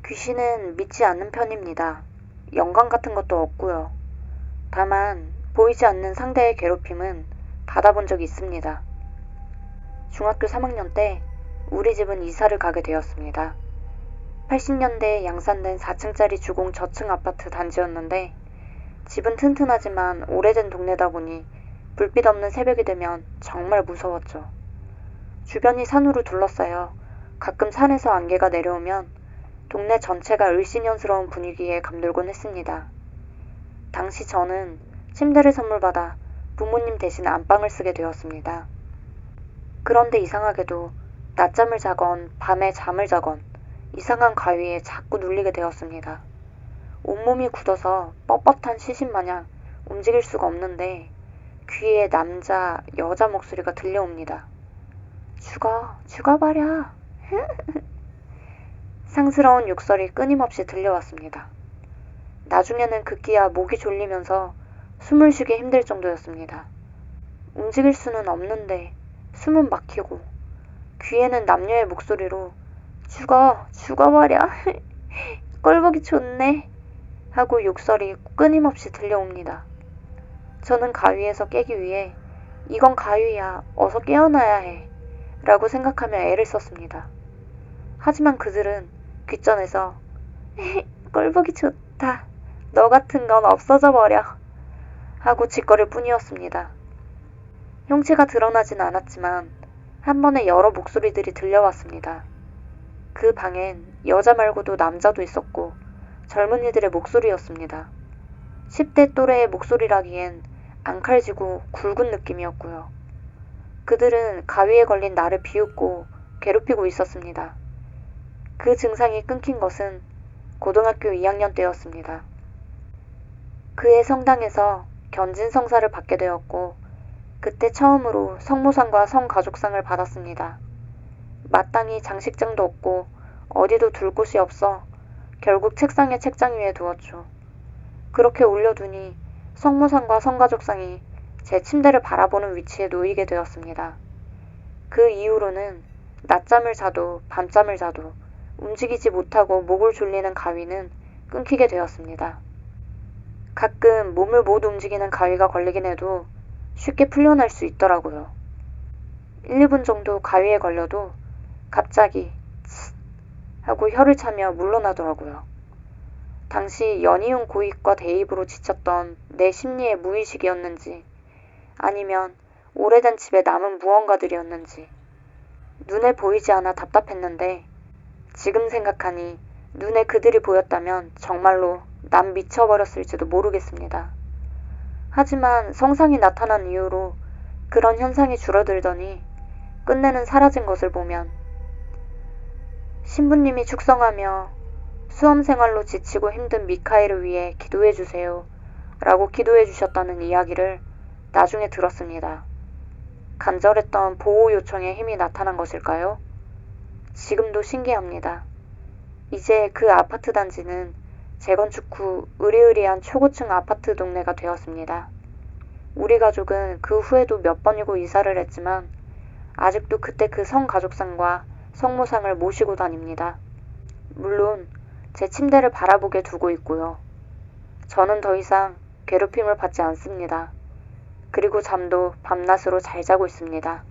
귀신은 믿지 않는 편입니다. 영감 같은 것도 없고요. 다만 보이지 않는 상대의 괴롭힘은 받아본 적이 있습니다. 중학교 3학년 때 우리 집은 이사를 가게 되었습니다. 80년대에 양산된 4층짜리 주공 저층 아파트 단지였는데 집은 튼튼하지만 오래된 동네다 보니 불빛 없는 새벽이 되면 정말 무서웠죠. 주변이 산으로 둘러싸여 가끔 산에서 안개가 내려오면 동네 전체가 을씨년스러운 분위기에 감돌곤 했습니다. 당시 저는 침대를 선물받아 부모님 대신 안방을 쓰게 되었습니다. 그런데 이상하게도 낮잠을 자건 밤에 잠을 자건 이상한 가위에 자꾸 눌리게 되었습니다. 온몸이 굳어서 뻣뻣한 시신 마냥 움직일 수가 없는데 귀에 남자, 여자 목소리가 들려옵니다. 죽어버려. 상스러운 욕설이 끊임없이 들려왔습니다. 나중에는 급기야 목이 졸리면서 숨을 쉬기 힘들 정도였습니다. 움직일 수는 없는데 숨은 막히고 귀에는 남녀의 목소리로 죽어버려. 꼴보기 좋네. 하고 욕설이 끊임없이 들려옵니다. 저는 가위에서 깨기 위해 이건 가위야. 어서 깨어나야 해. 라고 생각하며 애를 썼습니다. 하지만 그들은 귓전에서 꼴보기 좋다. 너 같은 건 없어져 버려. 하고 짓거릴 뿐이었습니다. 형체가 드러나진 않았지만 한 번에 여러 목소리들이 들려왔습니다. 그 방엔 여자 말고도 남자도 있었고 젊은이들의 목소리였습니다. 10대 또래의 목소리라기엔 앙칼지고 굵은 느낌이었고요. 그들은 가위에 걸린 나를 비웃고 괴롭히고 있었습니다. 그 증상이 끊긴 것은 고등학교 2학년 때였습니다. 그해 성당에서 견진성사를 받게 되었고 그때 처음으로 성모상과 성가족상을 받았습니다. 마땅히 장식장도 없고 어디도 둘 곳이 없어 결국 책상에 책장 위에 두었죠. 그렇게 올려두니 성모상과 성가족상이 제 침대를 바라보는 위치에 놓이게 되었습니다. 그 이후로는 낮잠을 자도 밤잠을 자도 움직이지 못하고 목을 졸리는 가위는 끊기게 되었습니다. 가끔 몸을 못 움직이는 가위가 걸리긴 해도 쉽게 풀려날 수 있더라고요. 1, 2분 정도 가위에 걸려도 갑자기 쑲 하고 혀를 차며 물러나더라고요. 당시 연이은 고입과 대입으로 지쳤던 내 심리의 무의식이었는지 아니면 오래된 집에 남은 무언가들이었는지 눈에 보이지 않아 답답했는데 지금 생각하니 눈에 그들이 보였다면 정말로 난 미쳐버렸을지도 모르겠습니다. 하지만 성상이 나타난 이후로 그런 현상이 줄어들더니 끝내는 사라진 것을 보면 신부님이 축성하며 수험생활로 지치고 힘든 미카엘을 위해 기도해주세요 라고 기도해주셨다는 이야기를 나중에 들었습니다. 간절했던 보호 요청의 힘이 나타난 것일까요? 지금도 신기합니다. 이제 그 아파트 단지는 재건축 후 으리으리한 초고층 아파트 동네가 되었습니다. 우리 가족은 그 후에도 몇 번이고 이사를 했지만 아직도 그때 그 성가족상과 성모상을 모시고 다닙니다. 물론 제 침대를 바라보게 두고 있고요. 저는 더 이상 괴롭힘을 받지 않습니다. 그리고 잠도 밤낮으로 잘 자고 있습니다.